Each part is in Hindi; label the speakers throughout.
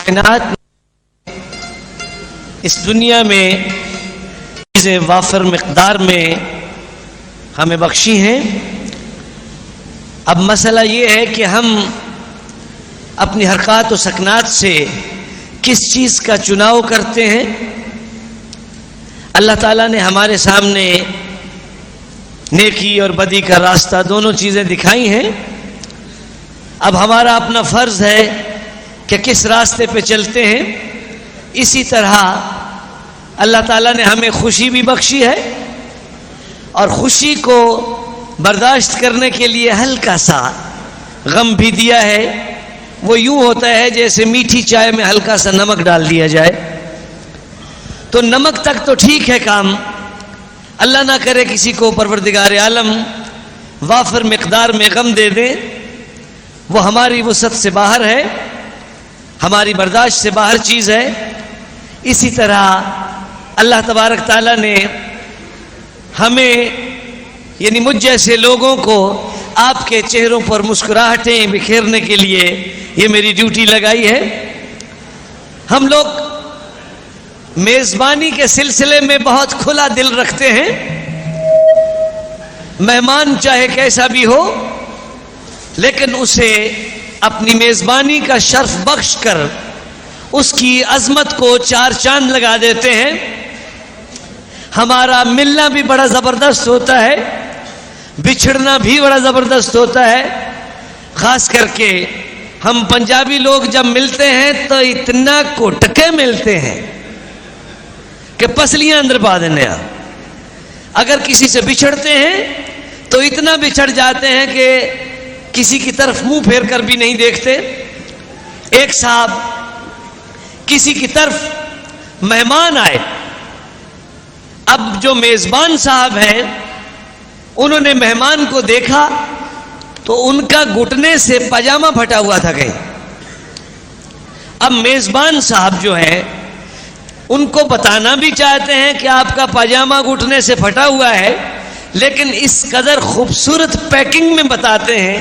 Speaker 1: कायनात इस दुनिया में चीज़ें वाफर मिक़दार में हमें बख्शी हैं। अब मसला ये है कि हम अपनी हरकत और सकनात से किस चीज़ का चुनाव करते हैं। अल्लाह ताला ने हमारे सामने नेकी और बदी का रास्ता दोनों चीज़ें दिखाई हैं। अब हमारा अपना फ़र्ज़ है कि किस रास्ते पे चलते हैं। इसी तरह अल्लाह ताला ने हमें खुशी भी बख्शी है और खुशी को बर्दाश्त करने के लिए हल्का सा गम भी दिया है। वो यूं होता है जैसे मीठी चाय में हल्का सा नमक डाल दिया जाए। तो नमक तक तो ठीक है काम, अल्लाह ना करे किसी को परवरदिगार आलम वाफर मिक़दार में गम दे दे, वो हमारी वुसअत से बाहर है, हमारी बर्दाश्त से बाहर चीज़ है। इसी तरह अल्लाह तबारक ताला ने हमें यानी मुझ जैसे लोगों को आपके चेहरों पर मुस्कुराहटें बिखेरने के लिए ये मेरी ड्यूटी लगाई है। हम लोग मेज़बानी के सिलसिले में बहुत खुला दिल रखते हैं। मेहमान चाहे कैसा भी हो, लेकिन उसे अपनी मेज़बानी का शर्फ बख्श कर उसकी अजमत को चार चांद लगा देते हैं। हमारा मिलना भी बड़ा ज़बरदस्त होता है, बिछड़ना भी बड़ा ज़बरदस्त होता है। ख़ास करके हम पंजाबी लोग जब मिलते हैं तो इतना कोटके मिलते हैं कि पसलियां अंदर पा देने। अगर किसी से बिछड़ते हैं तो इतना बिछड़ जाते हैं कि किसी की तरफ मुंह फेर कर भी नहीं देखते। एक साहब किसी की तरफ मेहमान आए, अब जो मेज़बान साहब हैं उन्होंने मेहमान को देखा तो उनका घुटने से पजामा फटा हुआ था कहीं। अब मेज़बान साहब जो है उनको बताना भी चाहते हैं कि आपका पजामा घुटने से फटा हुआ है, लेकिन इस कदर खूबसूरत पैकिंग में बताते हैं,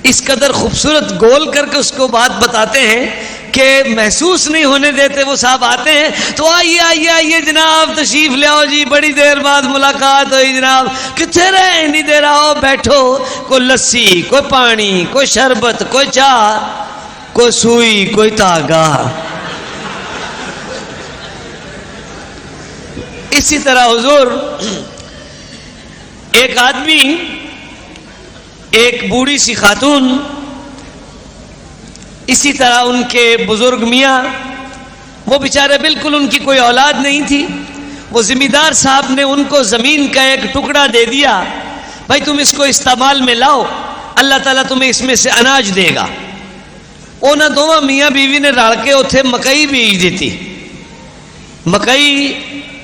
Speaker 1: इस कदर खूबसूरत गोल करके उसको बात बताते हैं कि महसूस नहीं होने देते। वो साहब आते हैं तो आइए आइए आइए जनाब, तशरीफ ले आओ जी, बड़ी देर बाद मुलाकात हुई जनाब, कितने रहे, नहीं दे रहा हो, बैठो, कोई लस्सी, कोई पानी, कोई शरबत, कोई चाय, कोई सुई, कोई धागा। इसी तरह हुजूर एक आदमी, एक बूढ़ी सी खातून, इसी तरह उनके बुजुर्ग मियाँ, वो बेचारे बिल्कुल उनकी कोई औलाद नहीं थी। वो जिम्मेदार साहब ने उनको ज़मीन का एक टुकड़ा दे दिया, भाई तुम इसको इस्तेमाल में लाओ, अल्लाह ताला तुम्हें इसमें से अनाज देगा। उन्होंने दोवां मियाँ बीवी ने रल के उत्थे मकई बीज दी। मकई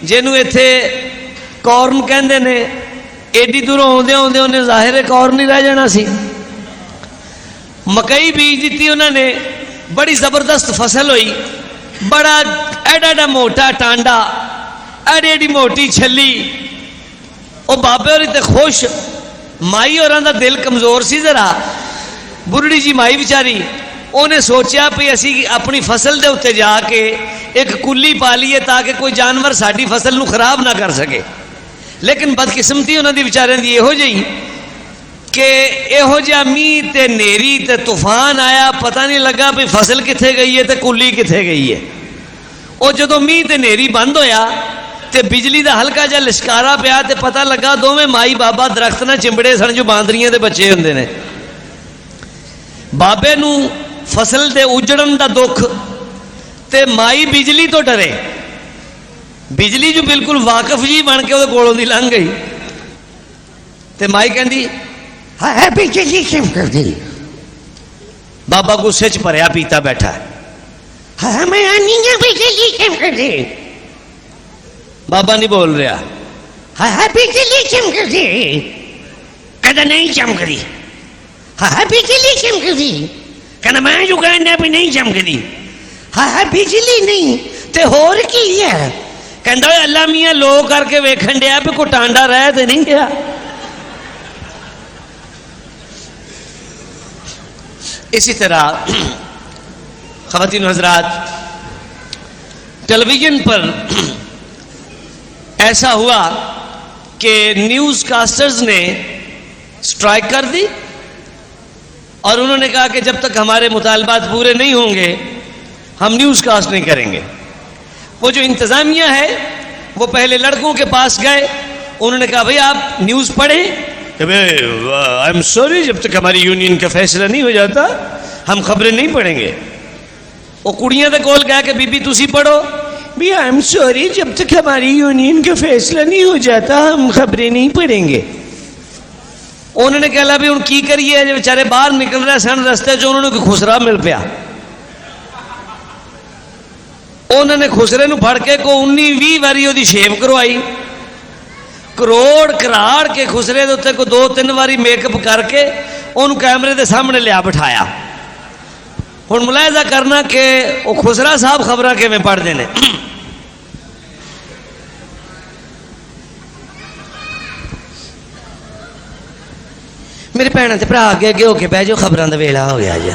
Speaker 1: जिन्हों इत्थे कॉर्न कहते ने, एडी दूरों आउंदे आउंदे उन्हें जाहिर कॉर्न ही रह जाना सी। मकई बीज दी उन्होंने, बड़ी जबरदस्त फसल हुई, बड़ा एडा एडा मोटा टांडा, एडी एडी मोटी छली। वो बाबे और इतने खुश, माई और दिल कमजोर सी जरा, बुढ़ी जी माई बेचारी, उन्हें सोचा भी असी अपनी फसल के उत्ते जाके एक कुली पा लीए ताकि कोई जानवर साड़ी फसल को खराब ना कर सके। लेकिन बदकिस्मती उन्होंने बेचारे की इहो जी कि इहो जिहा मीह ते नेरी ते तूफान आया, पता नहीं लगा भी फसल कित्थे गई है ते कुली कित्थे गई है। और जो मीह ते नेरी बंद होया ते बिजली का हल्का जिहा लिशकारा पिया ते पता लगा दोवें माई बाबा दरख्त ना चिंबड़े सन जो बांदरियां दे बच्चे हुंदे ने। बाबे नू फसल दे उजड़न दा दुख ते माई बिजली तो डरे। बिजली जो बिल्कुल वाकफ जी बन के वो कोलों दी लंघ गई ते माई कहंदी है बिजली क्यों कर दी। बाबा गुस्से च भरिया पीता बैठा है, मैं आनी बिजली क्यों कर दी। बाबा नहीं बोल रहा, है बिजली क्यों कर दी। कहता नहीं चमक दी। है बिजली क्यों कर दी। कहना मैं जो कहना भी नहीं चमक दी। है बिजली नहीं ते होर की है। कहता अल्लाह मियाँ लो करके वेखन दिया भी कोई टांडा रह तो नहीं गया। इसी तरह ख़वातीन हज़रात, टेलीविज़न पर ऐसा हुआ कि न्यूज़ कास्टर्स ने स्ट्राइक कर दी और उन्होंने कहा कि जब तक हमारे मुतालबात पूरे नहीं होंगे हम न्यूज़ कास्ट नहीं करेंगे। वो जो इंतज़ामिया है वो पहले लड़कों के पास गए, उन्होंने कहा भाई आप न्यूज़ पढ़ें। आई एम सॉरी, जब तक हमारी यूनियन का फैसला नहीं हो जाता हम खबरें नहीं पढ़ेंगे। वो कुड़ियां तो कोल कहा कि बीबी तुसी पढ़ो। भी आई एम सॉरी, जब तक हमारी यूनियन का फैसला नहीं हो जाता हम खबरें नहीं पढ़ेंगे। उन्होंने कहा भी हूँ की करिए, जो बेचारे बाहर निकल रहे सन रस्ते चो, उन्होंने कोई खुसरा मिल पाया। उन्होंने खुसरे नूं फड़ के को 19-20 बारी ओदी शेव करवाई, करोड़ कराड़ के खुसरे दे उत्ते को 2-3 बारी मेकअप करके उन्होंने कैमरे के सामने लिया बिठाया। हुण मुलाहिजा करना कि वो खुसरा साहब खबर किवें पढ़ते हैं। मेरे भैन ते भरा अगे अगे होके बह जाओ, खबरों का वेला हो गया जी।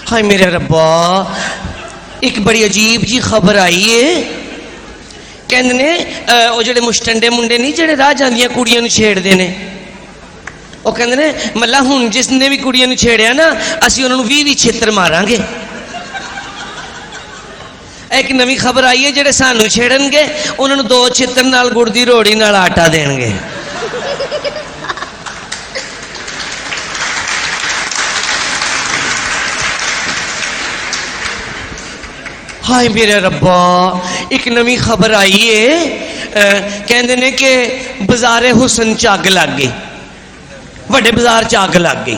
Speaker 1: हाय मेरे रब्बा, एक बड़ी अजीब जी खबर आई है। कहते ने वो जो मुस्टंडे मुंडे नहीं जो राह जांदियां कुड़ियां नूं छेड़दे ने, वो कहते ने मल्ला हुण जिसने भी कुड़ियां नूं छेड़िया ना असीं उन्हां नूं 20 छेत्र मारांगे। एक नवीं खबर आई है, जेडे सानू छेड़नगे उन्हां नूं 2 छेत्र नाल गुड़ दी रोड़ी नाल आटा देणगे। हाय मेरे रब्बा, एक नवी खबर आई है। कहते ने कि बाजारे हुसन च अग लग गई, बड़े बाजार च अग लग गई।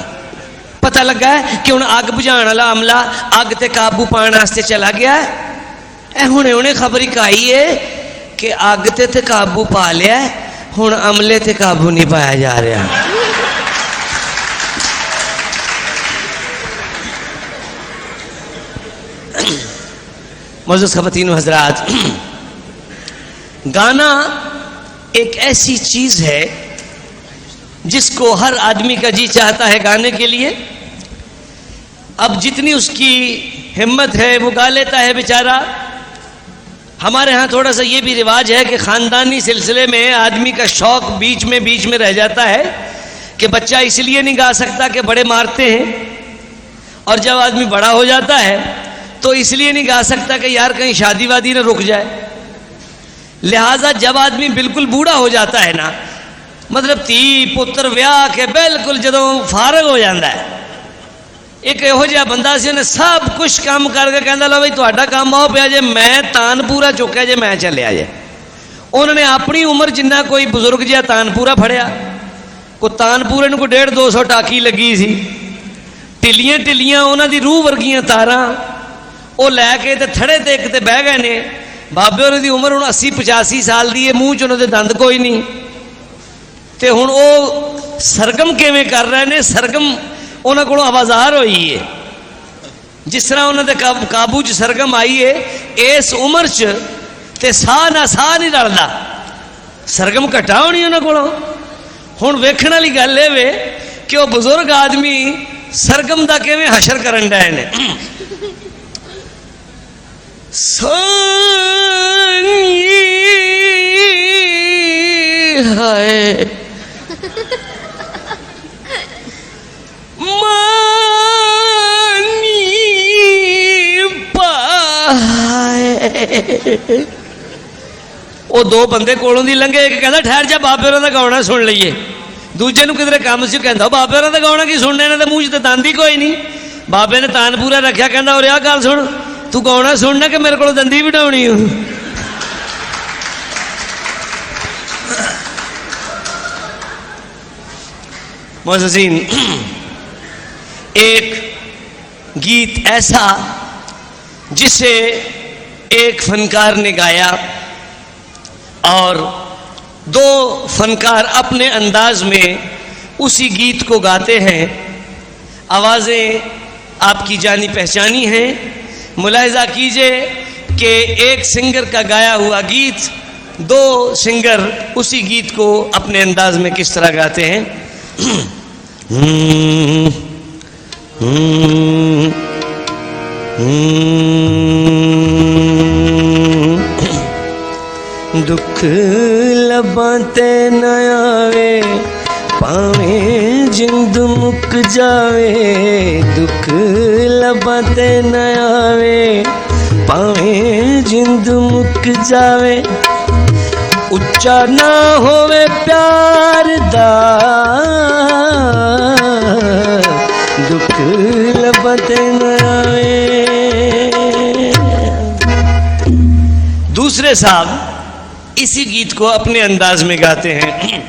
Speaker 1: पता लगा है कि हुण अग बुझाने वाला अमला अग ते काबू पाने वास्ते चला गया है। हुणे हुणे खबर एक आई है कि अग ते काबू पा लिया, हुण अमले ते काबू नहीं पाया जा रहा। मौजूद ख़वातीन हज़रात, गाना एक ऐसी चीज़ है जिसको हर आदमी का जी चाहता है गाने के लिए। अब जितनी उसकी हिम्मत है वो गा लेता है बेचारा। हमारे यहाँ थोड़ा सा ये भी रिवाज है कि ख़ानदानी सिलसिले में आदमी का शौक़ बीच में रह जाता है कि बच्चा इसलिए नहीं गा सकता कि बड़े मारते हैं, और जब आदमी बड़ा हो जाता है तो इसलिए नहीं गा सकता कि यार कहीं शादी वादी ना रुक जाए। लिहाजा जब आदमी बिल्कुल बूढ़ा हो जाता है ना, मतलब धी पुत्र ब्याह के बिल्कुल जदों फारग हो जाता है, एक यहो जिहा बंदा सी, उन्हें सब कुछ काम करके कहता लो भाई तुहाडा काम आओ पिया जे, मैं तानपूरा चुक्या जे, मैं चलिया जे। उन्होंने अपनी उम्र जिन्ना कोई बुजुर्ग जिहा तानपूरा फड़िया, को तानपूरे को 150-200 टाकी लगी सी, ढिलियां ढिलियां उन्हों की रूह वर्गियां तारां वो लैके ते थड़े ते एक ते बह गए ने। बाबे उन्हों की उम्र हुण 80-85 साल की है, मूँह च उन्होंने दंद कोई नहीं, तो हुण वो सरगम किवें कर रहे हैं। सरगम उन्होंने को आवाज़ार हुई है, जिस तरह उन्होंने काबू च सरगम आई है, इस उम्र च ते साह ना साह नहीं रलदा, सरगम घटा होनी उन्होंने को। हुण वेखण वाली गल ये वे कि वो बुजुर्ग आदमी सरगम का किवें हशर करन डए ने। हाय मानी पाए। वो 2 बंदे कोलों दी लंघे, एक कहता ठहर जा बाबे होरां दा गाना सुन लईए, दूजे नूं किधरे काम सी, कहता बाबे होरां दा गाना की सुनने, इन्हां दे मूँह च दंद ही कोई नहीं। बाबे ने तानपूरा रखा, कहता और आ गल सुन, तू गाना सुनना कि मेरे को दंदी बिठानी हो। मोअज़्ज़िज़ीन, एक गीत ऐसा जिसे एक फनकार ने गाया और 2 फनकार अपने अंदाज में उसी गीत को गाते हैं। आवाज़ें आपकी जानी पहचानी हैं। मुलाहिजा कीजिए कि एक सिंगर का गाया हुआ गीत 2 सिंगर उसी गीत को अपने अंदाज में किस तरह गाते हैं। दुख लबाते न आवे पावें जिंद मुक जावे, दुख लबाते न आवे पावें जिंद मुक जावे, उच्चा ना होवे प्यार दा दुख लबाते न आवे। दूसरे साहब इसी गीत को अपने अंदाज में गाते हैं।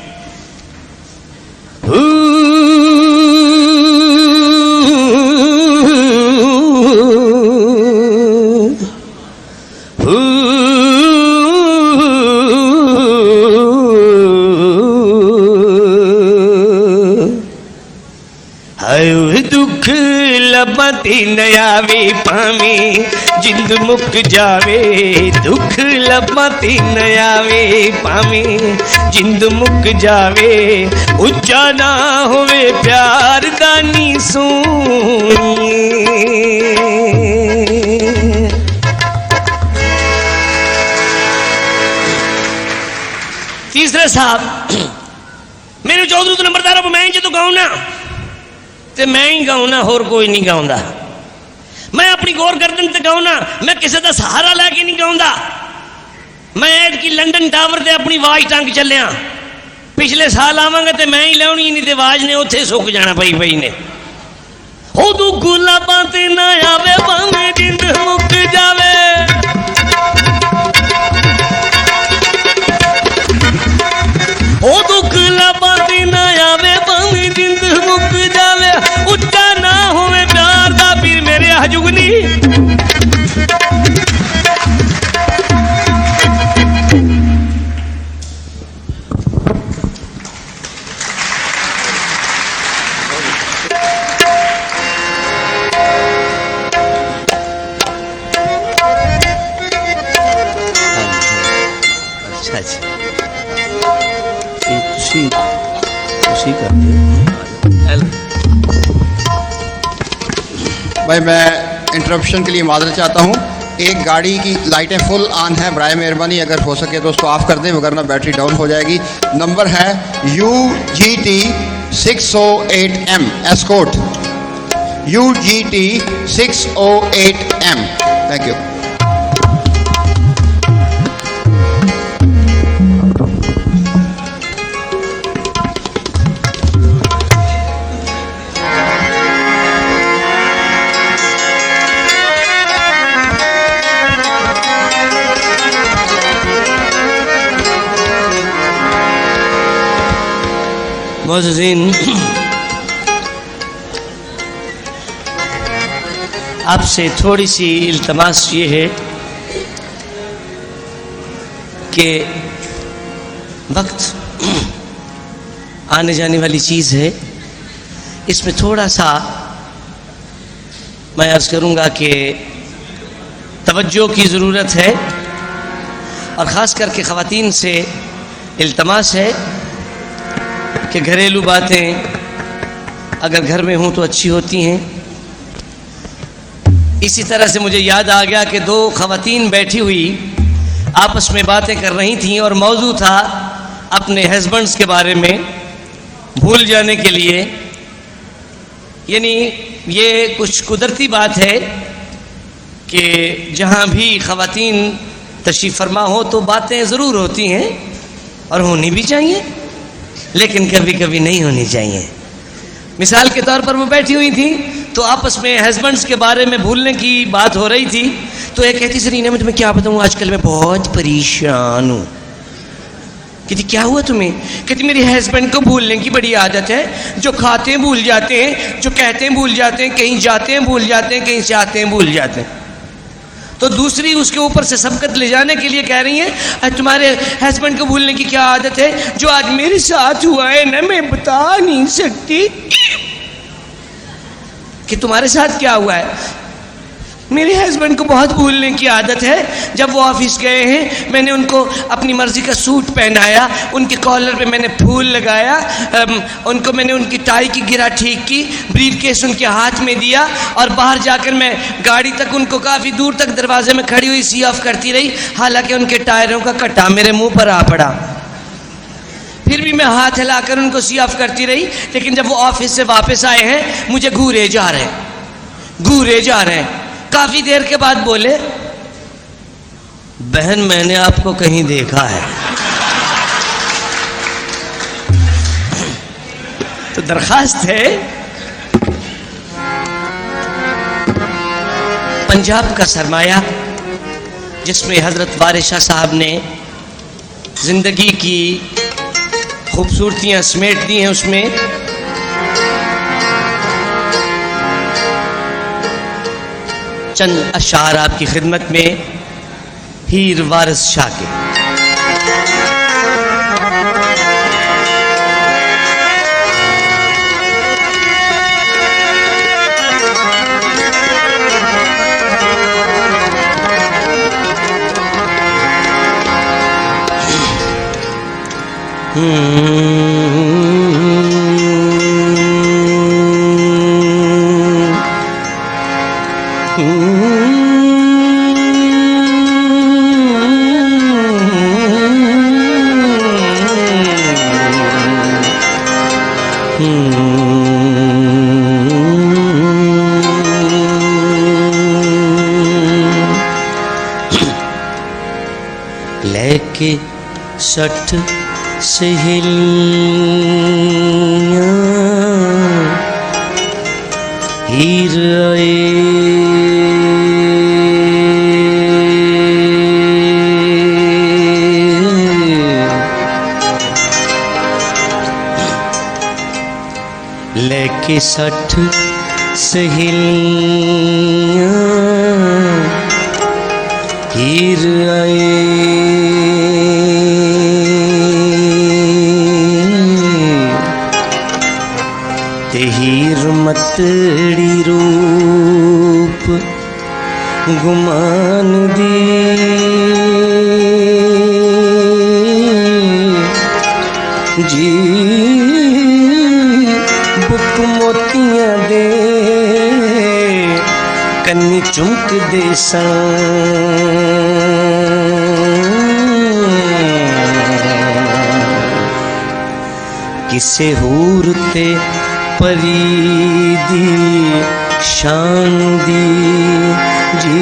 Speaker 1: दुख लबाते न आवे पावें जिंद मुक जावे, दुख लबाते न आवे पावें जिंद मुक जावे, उच्चा ना होवे प्यार दानी सोनिए। तीसरे साहब मेरे चौधरी तो नंबरदार मैं जो गाऊं ना ते मैं ही गाऊं ना, होर कोई नहीं गाउंदा। मैं अपनी गौर गर्दन ते गाऊं ना, मैं किसी का सहारा लैके नहीं गाउंदा। मैं ऐतकी लंडन टावर ते अपनी आवाज टंग चलिया, पिछले साल आवांगा ते मैं ही लाउणी, नहीं ते आवाज ने उत्थे सुक जाना पई ने। हो तू गुलाबां ते ना आवे भावें जिंद मुक जावे, हो तू गुलाबां ते ना आवे भावें जिंद मुक जावे, उच्चा ना होवे प्यार दा पीर मेरे हजुगनी। अच्छा अच्छा उसी
Speaker 2: भाई मैं इंटरप्शन के लिए माजरत चाहता हूँ। एक गाड़ी की लाइटें फुल ऑन है, बराए मेहरबानी अगर हो सके तो उसको ऑफ़ कर दें, वगरना बैटरी डाउन हो जाएगी। नंबर है UGT 608M escort, UGT 608M। Thank you.
Speaker 1: Moazzin, आपसे थोड़ी सी इल्तमास ये है कि वक्त आने जाने वाली चीज़ है, इसमें थोड़ा सा मैं अर्ज़ करूँगा कि तवज्जो की ज़रूरत है, और ख़ास करके ख़वातीन से इल्तमास है कि घरेलू बातें अगर घर में हों तो अच्छी होती हैं। इसी तरह से मुझे याद आ गया कि दो ख़वातीन बैठी हुई आपस में बातें कर रही थीं और मौजू था अपने हस्बैंड्स के बारे में भूल जाने के लिए। यानी ये कुछ कुदरती बात है कि जहाँ भी ख़वातीन तशरीफ़ फरमा हो तो बातें ज़रूर होती हैं और होनी भी चाहिए, लेकिन कभी कभी नहीं होनी चाहिए। मिसाल के तौर पर वो बैठी हुई थी तो आपस में हस्बैंड्स के बारे में भूलने की बात हो रही थी, तो एक कहती सरीना मैं तुम्हें क्या बताऊँ, आजकल मैं बहुत परेशान हूँ। कहती क्या हुआ तुम्हें? कहती मेरे हस्बैंड को भूलने की बड़ी आदत है, जो खाते हैं भूल जाते हैं, जो कहते हैं भूल जाते हैं, कहीं जाते हैं भूल जाते हैं, कहीं से आते हैं भूल जाते हैं। तो दूसरी उसके ऊपर से सबकत ले जाने के लिए कह रही है तुम्हारे हस्बैंड को भूलने की क्या आदत है, जो आज मेरे साथ हुआ है ना मैं बता नहीं सकती कि तुम्हारे साथ क्या हुआ है। मेरे हस्बैंड को बहुत भूलने की आदत है। जब वो ऑफिस गए हैं, मैंने उनको अपनी मर्जी का सूट पहनाया, उनके कॉलर पे मैंने फूल लगाया, उनको मैंने उनकी टाई की गिरा ठीक की, ब्रीफ केस उनके हाथ में दिया और बाहर जाकर मैं गाड़ी तक उनको काफ़ी दूर तक दरवाजे में खड़ी हुई सी ऑफ करती रही। हालांकि उनके टायरों का कट्टा मेरे मुंह पर आ पड़ा, फिर भी मैं हाथ हिलाकर उनको सी ऑफ करती रही। लेकिन जब वो ऑफिस से वापस आए हैं, मुझे घूरे जा रहे हैं। काफी देर के बाद बोले, बहन मैंने आपको कहीं देखा है। तो दरखास्त है, पंजाब का सरमाया जिसमें हजरत वारिस शाह साहब ने जिंदगी की खूबसूरतियां समेट दी हैं, उसमें चंद अशार आपकी खिदमत में हीर वारिस शाह के। लेके 60 सहेलियां हीर आए, लेके 60 सहेलियां हीर आए, ते हीर मतड़ी रूप गुमान दी, जी बुक मोतियां दे कन्नी चुमक दे किसे हूर ते परी दी शान दी, जी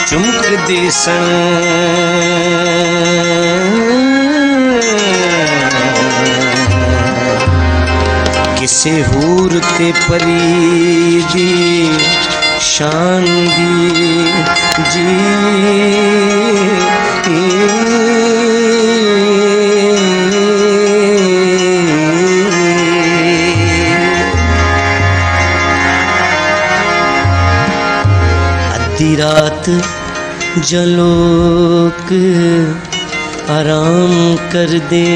Speaker 1: चुमक दे किसे हूर ते परी दी शान दी, जी अद्धी रात जलोक आराम कर दे,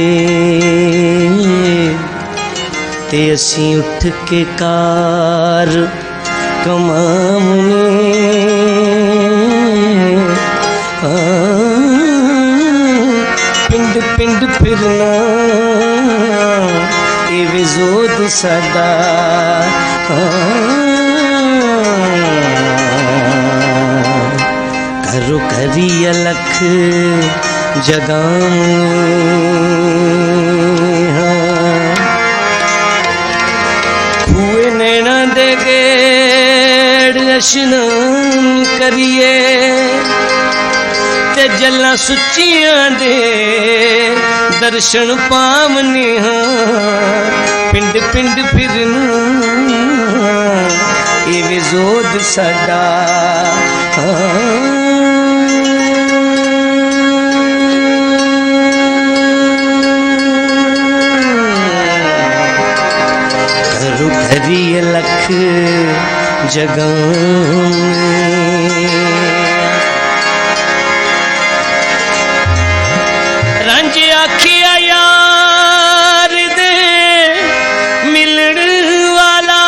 Speaker 1: ते असी उठ के कार कमाम पिंड पिंड फिरना ए विजोद सदा, करो करी अलख जगाम हुए नैना देगे इशनान करिए ते जल्ला सुचियां दे दर्शन पावने पिंड पिंड फिरना एवे जोद साडा करू घरी लख जगह रंज आखिया यार दे मिलण वाला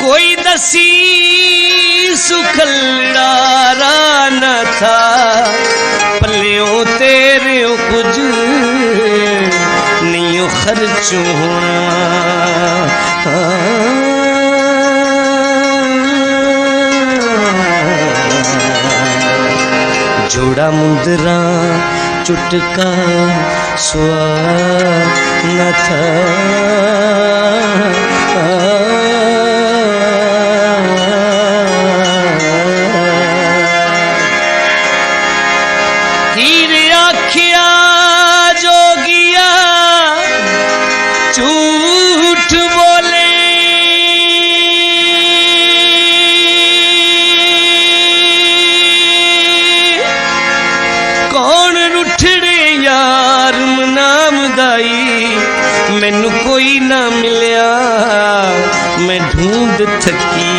Speaker 1: कोई दसी सुखलड़ा न था पल्लियों तेरे कुछ नहीं खर्च होना जोड़ा मुंदरा चुटका सुआ न था हीर आखिया जोगिया झूठ बोले कौन रुठड़े यार मनाम दाई मैनू कोई ना मिलिया मैं ढूंढ थकी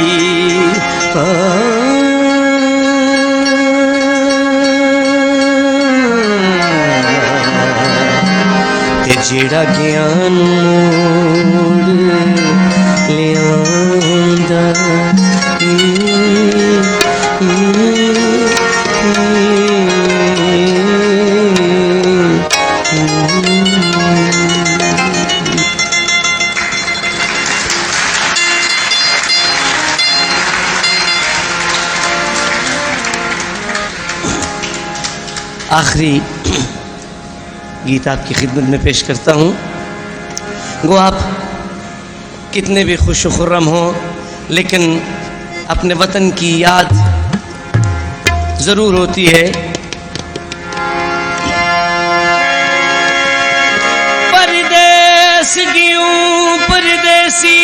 Speaker 1: ते जेड़ा ज्ञान मोड़ लियांदा आखिरी गीत आपकी खिदमत में पेश करता हूँ। गो आप कितने भी खुश खुर्रम हो लेकिन अपने वतन की याद ज़रूर होती है। परदेस गियूं परदेसी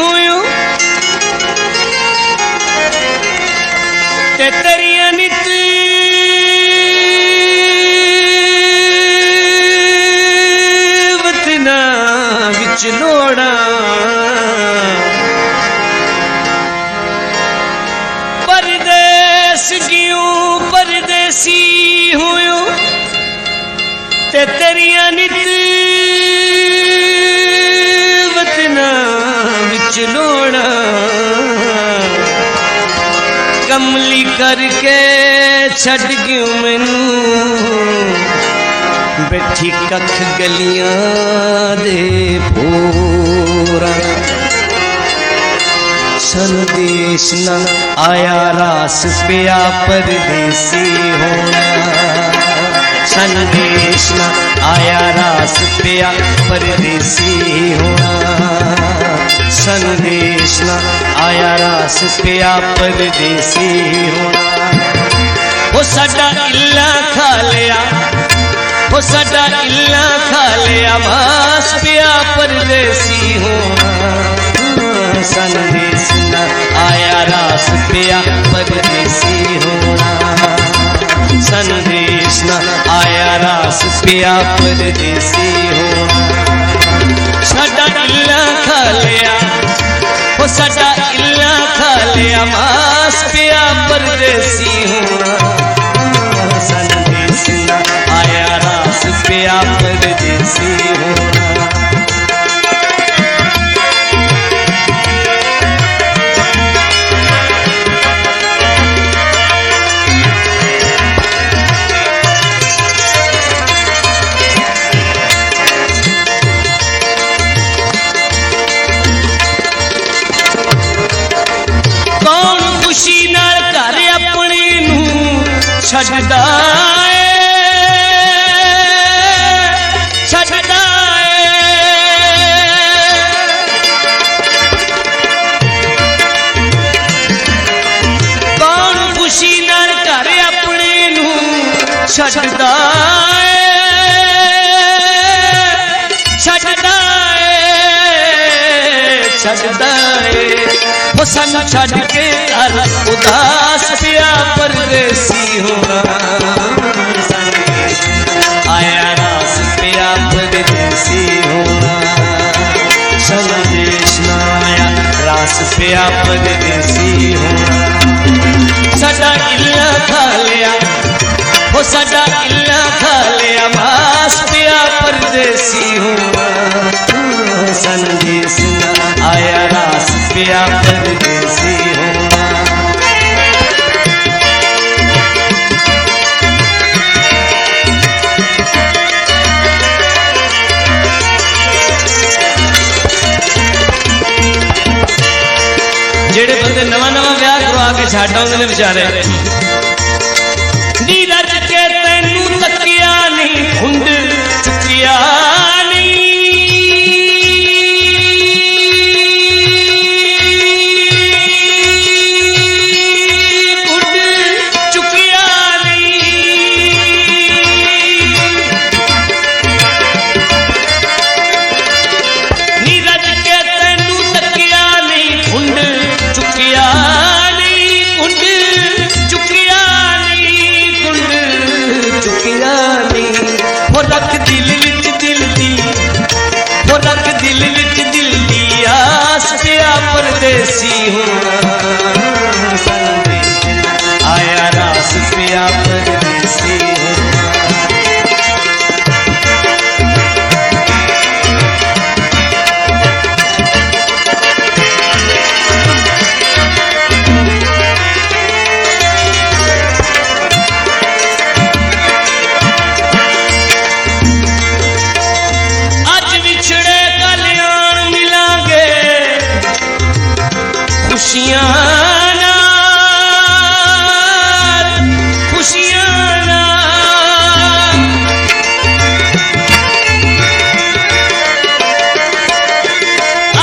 Speaker 1: हुयूं ते तेरियां नित लोड़ा परदेस गियूं परदेसी हुयूं ते तेरियां नित वतना विच लोड़ा कमली करके छड़ गयूं मैनू बैठी कख गलियां दे पूरा संदेश न आया रास पिया परदेसी होना संदेश न आया रास पिया परदेसी होना संदेश न आया रास पिया परदेसी होना वो साडा इल्ला खा लिया वो साडा इल्ला खा लिया मास पिया परदेसी होना संदेश न आया रास पिया परदेसी होना संदेश न आया रास पिया परदेसी होना साडा इल्ला खा लिया वो साडा इल्ला खा लिया मास पिया परदेसी होना संदेश न आया रास पिया परदेसी होना छड़दा छड़दा है वो सन छड़ के कर उदास पिया परदेसी होना आया रास पिया परदेसी होना संदेश ना आया रास पिया परदेसी होना सदा इल्ला खा लिया वो सदा इल्ला खा लिया मास पिया परदेसी होना संदेश ना आया रास पिया परदेसी होना जेड़े बंदे नवा नवा ब्याह करवा के छड़ आउंदे ने बेचारे नीरज के तैनू तकिया नहीं हुंड चुकिया रख दिल विच दिल दी वो रख दिल विच दिल दी आस पिया परदेसी होना संदेश आया रास पिया परदेसी होना खुशियां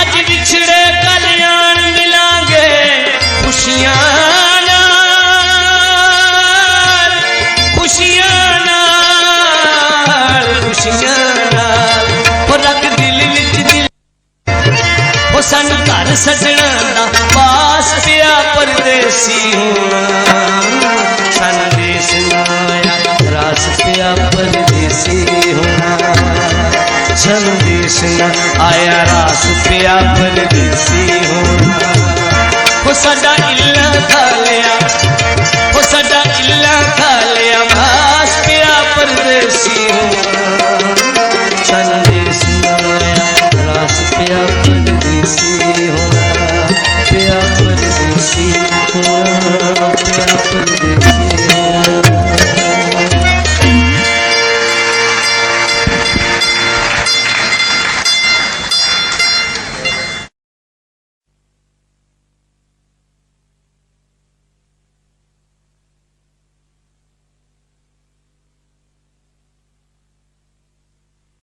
Speaker 1: आज बिछड़े कल्याण मिलांगे खुशियां रख दिल विच दिल वो सन घर सजना दा पास पिया परदेसी होना संदेश ना आया रास पिया परदेसी होना संदेश ना आया रास पिया परदेसी होना वो सदा इल्ला खा लिया वो सदा इल्ला खा लिया पास पिया परदेसी होना संदेश ना आया रास पिया